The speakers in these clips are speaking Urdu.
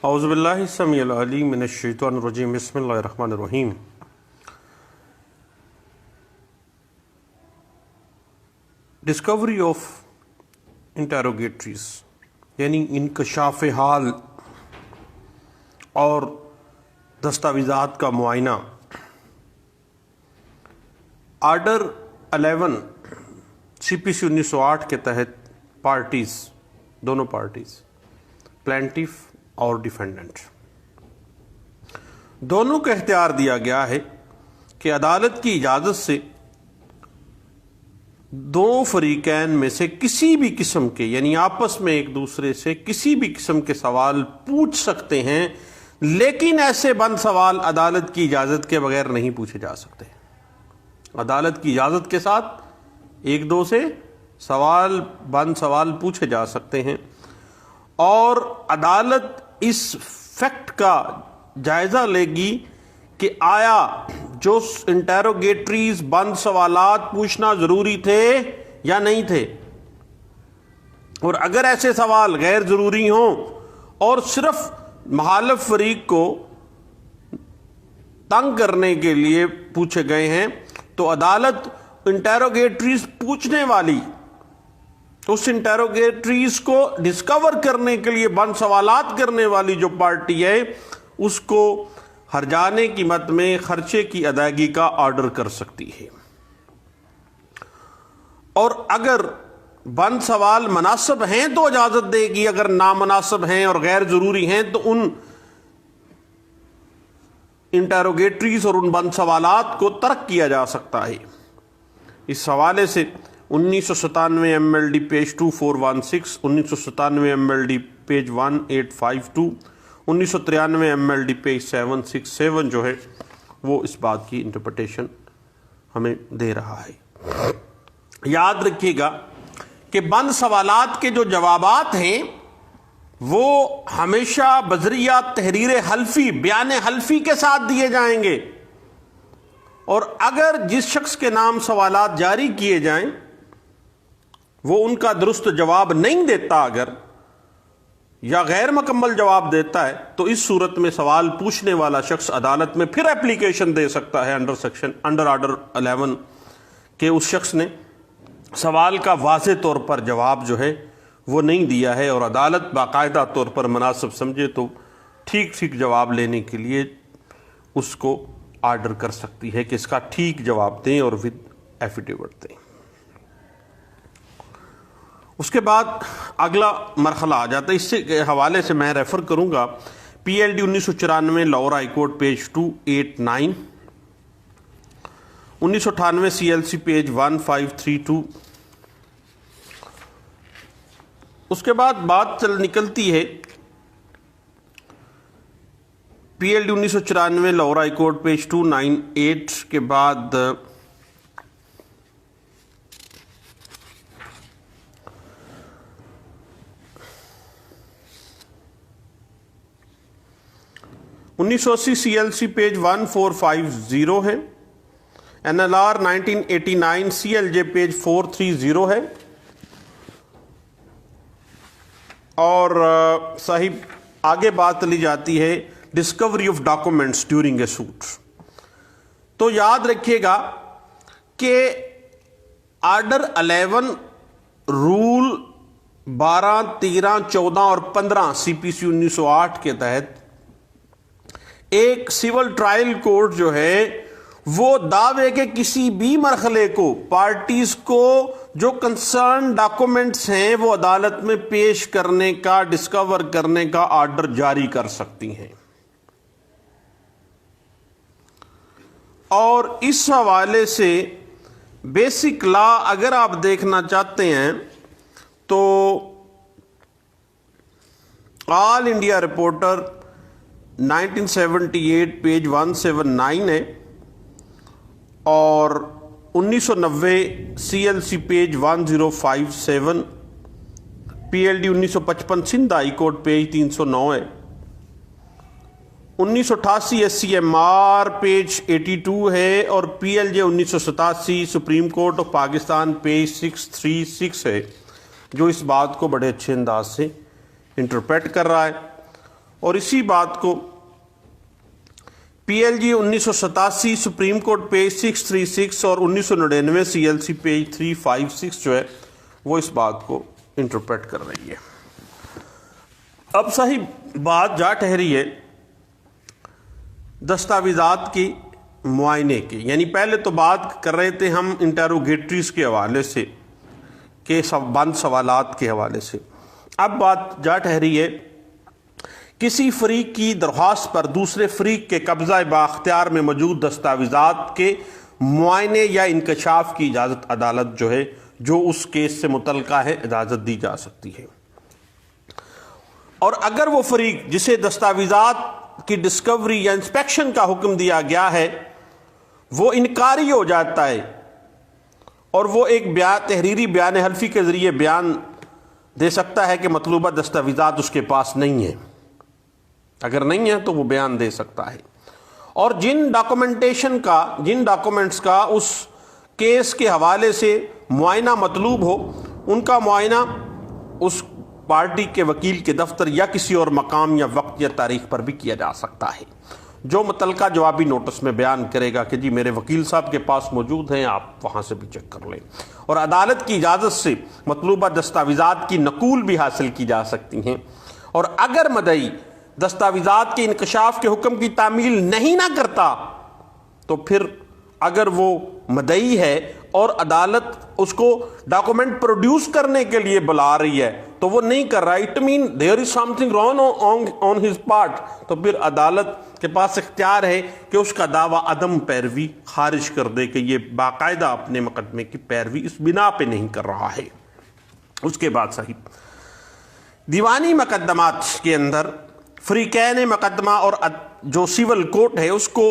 اعوذ باللہ السمیع العلیم من الشیطان الرجیم بسم اللہ الرحمن الرحیم۔ ڈسکوری آف انٹیروگیٹریز یعنی انکشاف حال اور دستاویزات کا معائنہ۔ آرڈر 11 سی پی سی 1908 کے تحت پارٹیز، دونوں پارٹیز پلینٹیف اور ڈیفینڈنٹ، دونوں کو اختیار دیا گیا ہے کہ عدالت کی اجازت سے دو فریقین میں سے کسی بھی قسم کے، یعنی آپس میں ایک دوسرے سے کسی بھی قسم کے سوال پوچھ سکتے ہیں، لیکن ایسے بند سوال عدالت کی اجازت کے بغیر نہیں پوچھے جا سکتے۔ عدالت کی اجازت کے ساتھ ایک دو سے بند سوال پوچھے جا سکتے ہیں، اور عدالت اس فیکٹ کا جائزہ لے گی کہ آیا جو انٹیروگیٹریز بند سوالات پوچھنا ضروری تھے یا نہیں تھے، اور اگر ایسے سوال غیر ضروری ہوں اور صرف مخالف فریق کو تنگ کرنے کے لیے پوچھے گئے ہیں، تو عدالت انٹیروگیٹریز پوچھنے والی، اس انٹیروگیٹریز کو ڈسکور کرنے کے لیے بند سوالات کرنے والی جو پارٹی ہے، اس کو ہرجانے قیمت میں خرچے کی ادائیگی کا آرڈر کر سکتی ہے۔ اور اگر بند سوال مناسب ہیں تو اجازت دے گی، اگر نامناسب ہیں اور غیر ضروری ہیں تو ان انٹیروگیٹریز اور ان بند سوالات کو ترک کیا جا سکتا ہے۔ اس حوالے سے 1997 M L D page 2416، 1997 M L D page 1852، 1993 M L D page 767 جو ہے وہ اس بات کی انٹرپریٹیشن ہمیں دے رہا ہے۔ یاد رکھیے گا کہ بند سوالات کے جو جوابات ہیں وہ ہمیشہ بذریعہ تحریر حلفی، بیان حلفی کے ساتھ دیے جائیں گے، اور اگر جس شخص کے نام سوالات جاری کیے جائیں وہ ان کا درست جواب نہیں دیتا اگر، یا غیر مکمل جواب دیتا ہے، تو اس صورت میں سوال پوچھنے والا شخص عدالت میں پھر اپلیکیشن دے سکتا ہے انڈر آرڈر 11 کہ اس شخص نے سوال کا واضح طور پر جواب جو ہے وہ نہیں دیا ہے، اور عدالت باقاعدہ طور پر مناسب سمجھے تو ٹھیک جواب لینے کے لیے اس کو آرڈر کر سکتی ہے کہ اس کا ٹھیک جواب دیں اور ود ایفیڈیوٹ دیں۔ اس کے بعد اگلا مرحلہ آ جاتا ہے، اس سے حوالے سے میں ریفر کروں گا P L D 1994 Lahore high court page 289، 1998 C L C page 1532۔ اس کے بعد بات نکلتی ہے P L D 1994 Lahore high court page 298 کے بعد انیس سو 80 سی ایل سی پیج 1450 ہے، N L R 1989 C L J page 430 ہے، اور صاحب آگے بات لی جاتی ہے discovery of documents during a suit. تو یاد رکھیے گا کہ آرڈر 11 رول 12، 13، 14 اور 15 سی پی سی 1908 کے تحت ایک سول ٹرائل کورٹ جو ہے وہ دعوے کے کسی بھی مرحلے کو پارٹیز کو جو کنسرن ڈاکومنٹس ہیں وہ عدالت میں پیش کرنے کا، ڈسکور کرنے کا آرڈر جاری کر سکتی ہیں۔ اور اس حوالے سے بیسک لا اگر آپ دیکھنا چاہتے ہیں تو آل انڈیا رپورٹر 1978 پیج 179 ہے، اور 1990 C L C page 1057، P L D 1955 Sindh high court page 309 ہے، 1988 S C M R page 82 ہے، اور P L J 1987 supreme court of Pakistan page 636 ہے، جو اس بات کو بڑے اچھے انداز سے انٹرپریٹ کر رہا ہے۔ اور اسی بات کو PLG 1987 سپریم کورٹ پیج 636 اور 1999 CLC پیج 356 جو ہے وہ اس بات کو انٹرپریٹ کر رہی ہے۔ اب صحیح بات جا ٹھہری ہے دستاویزات کی معائنے کی، یعنی پہلے تو بات کر رہے تھے ہم انٹروگیٹریز کے حوالے سے کہ بند سوالات کے حوالے سے، اب بات جا ٹھہری ہے کسی فریق کی درخواست پر دوسرے فریق کے قبضہ بااختیار میں موجود دستاویزات کے معائنے یا انکشاف کی اجازت عدالت جو ہے جو اس کیس سے متعلقہ ہے اجازت دی جا سکتی ہے، اور اگر وہ فریق جسے دستاویزات کی ڈسکوری یا انسپیکشن کا حکم دیا گیا ہے وہ انکاری ہو جاتا ہے اور وہ ایک تحریری بیان حلفی کے ذریعے بیان دے سکتا ہے کہ مطلوبہ دستاویزات اس کے پاس نہیں ہیں، اگر نہیں ہے تو وہ بیان دے سکتا ہے، اور جن ڈاکومنٹس کا اس کیس کے حوالے سے معائنہ مطلوب ہو ان کا معائنہ اس پارٹی کے وکیل کے دفتر یا کسی اور مقام یا وقت یا تاریخ پر بھی کیا جا سکتا ہے جو متعلقہ جوابی نوٹس میں بیان کرے گا کہ جی میرے وکیل صاحب کے پاس موجود ہیں، آپ وہاں سے بھی چیک کر لیں، اور عدالت کی اجازت سے مطلوبہ دستاویزات کی نقول بھی حاصل کی جا سکتی ہیں، اور اگر مدعی دستاویزات کے انکشاف کے حکم کی تعمیل نہیں نہ کرتا تو پھر اگر وہ مدعی ہے اور عدالت اس کو ڈاکومنٹ پروڈیوس کرنے کے لیے بلا رہی ہے تو وہ نہیں کر رہا، it mean there is some thing wrong on his part, تو پھر عدالت کے پاس اختیار ہے کہ اس کا دعویٰ عدم پیروی خارج کر دے کہ یہ باقاعدہ اپنے مقدمے کی پیروی اس بنا پہ نہیں کر رہا ہے۔ اس کے بعد صاحب دیوانی مقدمات کے اندر فریقین مقدمہ اور جو سیول کورٹ ہے اس کو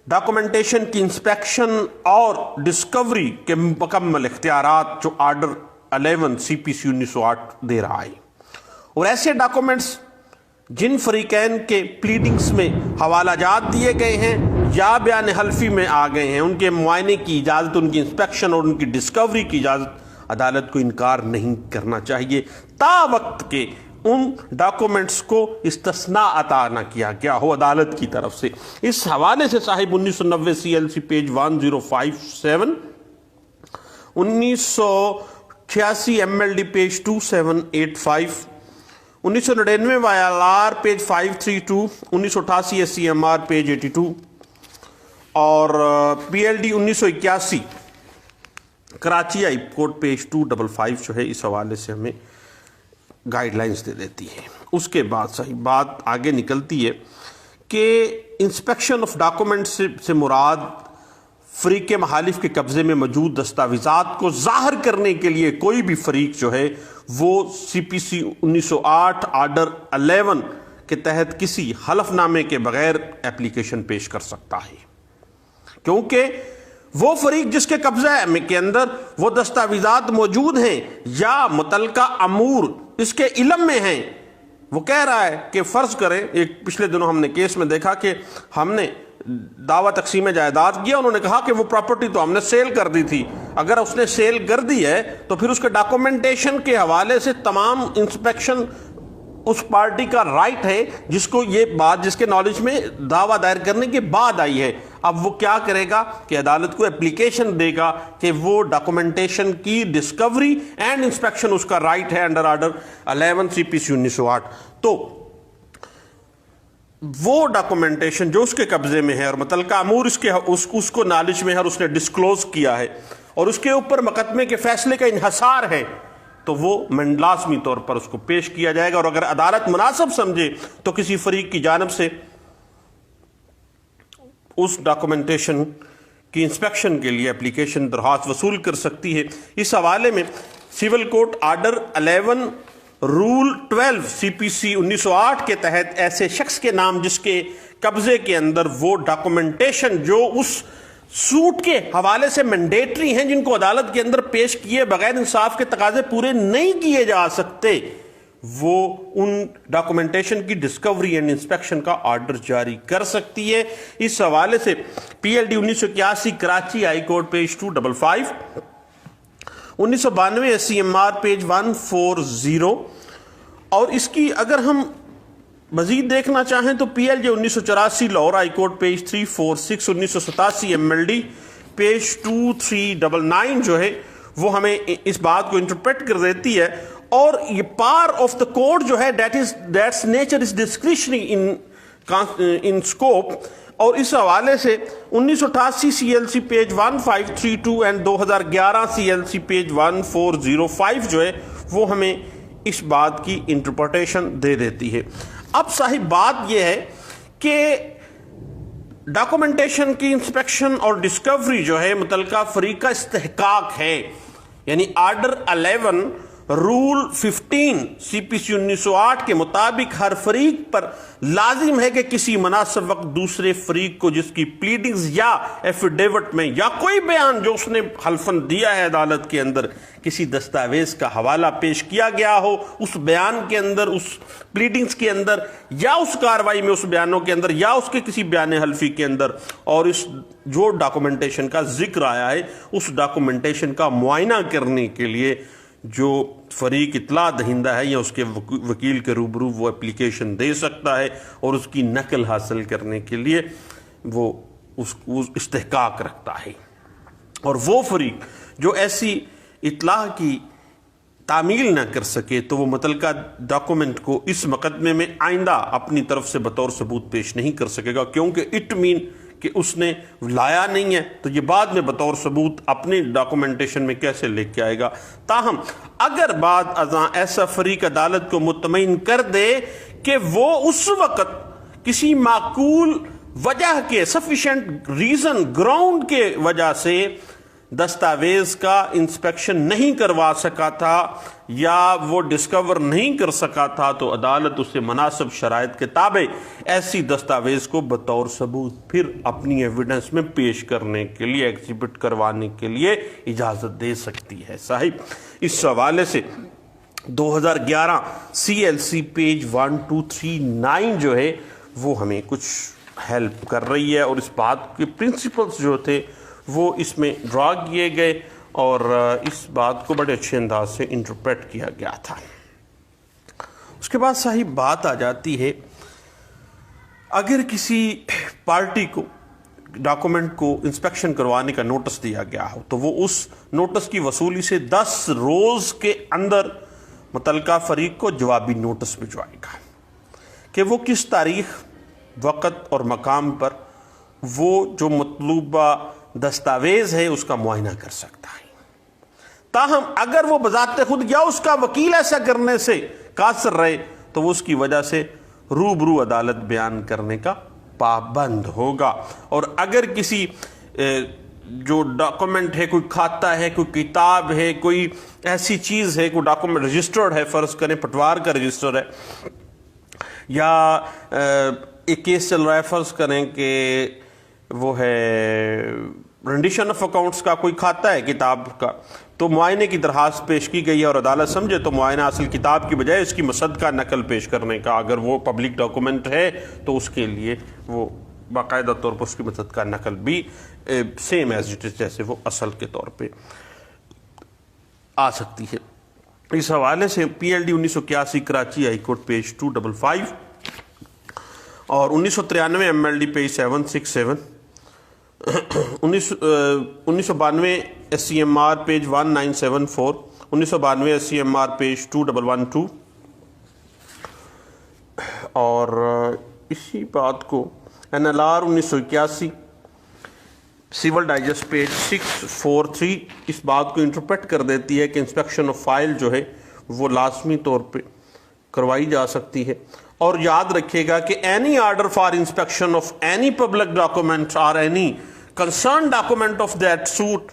ڈاکومنٹیشن کی انسپیکشن اور ڈسکوری کے مکمل اختیارات جو آرڈر 11 CPC 1908 دے رہا ہے، اور ایسے ڈاکومنٹس جن فریقین کے پلیڈنگز میں حوالہ جات دیے گئے ہیں یا بیان حلفی میں آ گئے ہیں ان کے معائنے کی اجازت، ان کی انسپیکشن اور ان کی ڈسکوری کی اجازت عدالت کو انکار نہیں کرنا چاہیے تا وقت کے ان ڈاکومنٹس کو استثناء عطا نہ کیا گیا ہو عدالت کی طرف سے۔ اس حوالے سے صاحب 1990 CLC page 1057، 1986 MLD page 2785، 1999 YLR page 532، 1988 SCMR page 82، اور PLD 1981 Karachi high court page 255 جو ہے اس حوالے سے ہمیں گائیڈ لائنز دے دیتی ہے۔ اس کے بعد صحیح بات آگے نکلتی ہے کہ انسپیکشن آف ڈاکومنٹ سے مراد فریق محالف کے قبضے میں موجود دستاویزات کو ظاہر کرنے کے لیے کوئی بھی فریق جو ہے وہ CPC 1908 آرڈر 11 کے تحت کسی حلف نامے کے بغیر اپلیکیشن پیش کر سکتا ہے، کیونکہ وہ فریق جس کے قبضے کے اندر وہ دستاویزات موجود ہیں یا متعلقہ امور اس کے علم میں ہیں، وہ کہہ رہا ہے کہ فرض کریں ایک پچھلے دنوں ہم نے کیس میں دیکھا کہ ہم نے دعویٰ تقسیم جائیداد کیا، انہوں نے کہا کہ وہ پراپرٹی تو ہم نے سیل کر دی تھی، اگر اس نے سیل کر دی ہے تو پھر اس کے ڈاکومنٹیشن کے حوالے سے تمام انسپیکشن اس پارٹی کا رائٹ ہے جس کو یہ بات جس کے نالج میں دعویٰ دائر کرنے کے بعد آئی ہے۔ اب وہ کیا کرے گا کہ عدالت کو اپلیکیشن دے گا کہ وہ ڈاکومنٹیشن کی ڈسکوری اینڈ انسپیکشن اس کا رائٹ ہے انڈر آرڈر 11 CPC 1908، تو وہ ڈاکومنٹیشن جو اس کے قبضے میں ہے اور متعلقہ امور اس کو نالج میں ہے اور اس نے ڈسکلوز کیا ہے اور اس کے اوپر مقدمے کے فیصلے کا انحصار ہے تو وہ لازمی طور پر اس کو پیش کیا جائے گا، اور اگر عدالت مناسب سمجھے تو کسی فریق کی جانب سے اس ڈاکومنٹیشن کی انسپیکشن کے لیے اپلیکیشن درخواست وصول کر سکتی ہے۔ اس حوالے میں civil court order 11 rule 12 CPC 1908 کے تحت ایسے شخص کے نام جس کے قبضے کے اندر وہ ڈاکومنٹیشن جو اس سوٹ کے حوالے سے مینڈیٹری ہیں جن کو عدالت کے اندر پیش کیے بغیر انصاف کے تقاضے پورے نہیں کیے جا سکتے، وہ ان ڈاکومنٹیشن کی ڈسکوری اینڈ انسپیکشن کا آرڈر جاری کر سکتی ہے۔ اس حوالے سے PLD 1981 Karachi high court page 255، 1992 SCMR page 140، اور اس کی اگر ہم مزید دیکھنا چاہیں تو P L J 1984 Lahore high court page 346 1987 M L D page 2399 جو ہے وہ ہمیں اس بات کو انٹرپریٹ کر دیتی ہے، اور یہ پار آف دا کورٹ جو ہے that's nature is discretionary in scope, اور اس حوالے سے 1988 C L C page 1532 and 2011 C L C page 1405 جو ہے وہ ہمیں اس بات کی انٹرپریٹیشن دے دیتی ہے۔ اب صاحب بات یہ ہے کہ ڈاکومنٹیشن کی انسپیکشن اور ڈسکوری جو ہے متعلقہ فریق کا استحقاق ہے، یعنی آرڈر 11 رول 15 سی پی سی 1908 کے مطابق ہر فریق پر لازم ہے کہ کسی مناسب وقت دوسرے فریق کو جس کی پلیڈنگز یا ایفیڈیوٹ میں یا کوئی بیان جو اس نے حلفاً دیا ہے عدالت کے اندر کسی دستاویز کا حوالہ پیش کیا گیا ہو، اس بیان کے اندر، اس پلیڈنگز کے اندر، یا اس کاروائی میں، اس بیانوں کے اندر، یا اس کے کسی بیان حلفی کے اندر، اور اس جو ڈاکومنٹیشن کا ذکر آیا ہے اس ڈاکومنٹیشن کا معائنہ کرنے کے لیے جو فریق اطلاع دہندہ ہے یا اس کے وکیل کے روبرو وہ اپلیکیشن دے سکتا ہے، اور اس کی نقل حاصل کرنے کے لیے وہ اس استحقاق رکھتا ہے۔ اور وہ فریق جو ایسی اطلاع کی تعمیل نہ کر سکے تو وہ متعلقہ ڈاکومنٹ کو اس مقدمے میں آئندہ اپنی طرف سے بطور ثبوت پیش نہیں کر سکے گا، کیونکہ اٹ مین کہ اس نے لایا نہیں ہے تو یہ بعد میں بطور ثبوت اپنی ڈاکومنٹیشن میں کیسے لے کے آئے گا۔ تاہم اگر بعد ازاں ایسا فریق عدالت کو مطمئن کر دے کہ وہ اس وقت کسی معقول وجہ کے سفیشینٹ ریزن گراؤنڈ کے وجہ سے دستاویز کا انسپیکشن نہیں کروا سکا تھا یا وہ ڈسکور نہیں کر سکا تھا تو عدالت اسے مناسب شرائط کے تابع ایسی دستاویز کو بطور ثبوت پھر اپنی ایویڈنس میں پیش کرنے کے لیے، ایگزیبٹ کروانے کے لیے اجازت دے سکتی ہے۔ صاحب اس حوالے سے 2011 سی ایل سی پیج 1239 جو ہے وہ ہمیں کچھ ہیلپ کر رہی ہے، اور اس بات کے پرنسپلز جو تھے وہ اس میں ڈرا کیے گئے اور اس بات کو بڑے اچھے انداز سے انٹرپریٹ کیا گیا تھا۔ اس کے بعد صاحب بات آ جاتی ہے، اگر کسی پارٹی کو ڈاکومنٹ کو انسپیکشن کروانے کا نوٹس دیا گیا ہو تو وہ اس نوٹس کی وصولی سے 10 روز کے اندر متعلقہ فریق کو جوابی نوٹس بھجوائے گا کہ وہ کس تاریخ، وقت اور مقام پر وہ جو مطلوبہ دستاویز ہے اس کا معائنہ کر سکتا ہے۔ تاہم اگر وہ بذات خود یا اس کا وکیل ایسا کرنے سے قاصر رہے تو وہ اس کی وجہ سے روبرو عدالت بیان کرنے کا پابند ہوگا۔ اور اگر کسی جو ڈاکومنٹ ہے، کوئی کھاتہ ہے، کوئی کتاب ہے، کوئی ایسی چیز ہے، کوئی ڈاکومنٹ رجسٹرڈ ہے، فرض کریں پٹوار کا رجسٹر ہے، یا ایک کیس چل رہا ہے، فرض کریں کہ وہ ہے رینڈیشن آف اکاؤنٹس کا کوئی کھاتہ ہے کتاب کا، تو معائنے کی درخواست پیش کی گئی ہے اور عدالت سمجھے تو معائنہ اصل کتاب کی بجائے اس کی مصدقہ نقل پیش کرنے کا، اگر وہ پبلک ڈاکومنٹ ہے تو اس کے لیے وہ باقاعدہ طور پر اس کی مصدقہ نقل بھی سیم ایز اٹ از جیسے وہ اصل کے طور پہ آ سکتی ہے۔ اس حوالے سے P L D 1981 Karachi high court page 255 اور 1993 M L D page 767، 1992 S C M R page 1974، 1992 S C M R page 2112، اور اسی بات کو N L R 1981 civil digest page 643 اس بات کو انٹرپریٹ کر دیتی ہے کہ انسپیکشن آف فائل جو ہے وہ لازمی طور پہ کروائی جا سکتی ہے۔ اور یاد رکھیے گا کہ any order for inspection of any public document اور any concern document of that suit,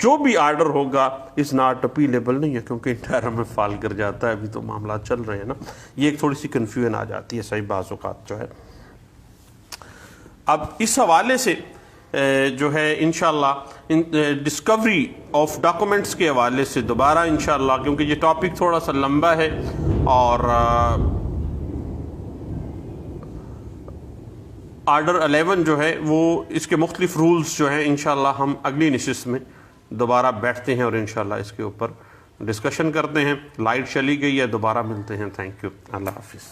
جو بھی آرڈر ہوگا از ناٹ اپیلیبل نہیں ہے، کیونکہ انٹائرم میں فال کر جاتا ہے، ابھی تو معاملات چل رہے ہیں نا، یہ ایک تھوڑی سی کنفیوژن آ جاتی ہے صحیح بعض اوقات جو ہے۔ اب اس حوالے سے جو ہے انشاءاللہ ڈسکوری آف ڈاکومنٹس کے حوالے سے دوبارہ انشاءاللہ، کیونکہ یہ ٹاپک تھوڑا سا لمبا ہے اور آرڈر 11 جو ہے وہ اس کے مختلف رولز جو ہیں انشاءاللہ ہم اگلی نشست میں دوبارہ بیٹھتے ہیں اور انشاءاللہ اس کے اوپر ڈسکشن کرتے ہیں۔ لائٹ چلی گئی ہے، دوبارہ ملتے ہیں۔ تھینک یو، اللہ حافظ۔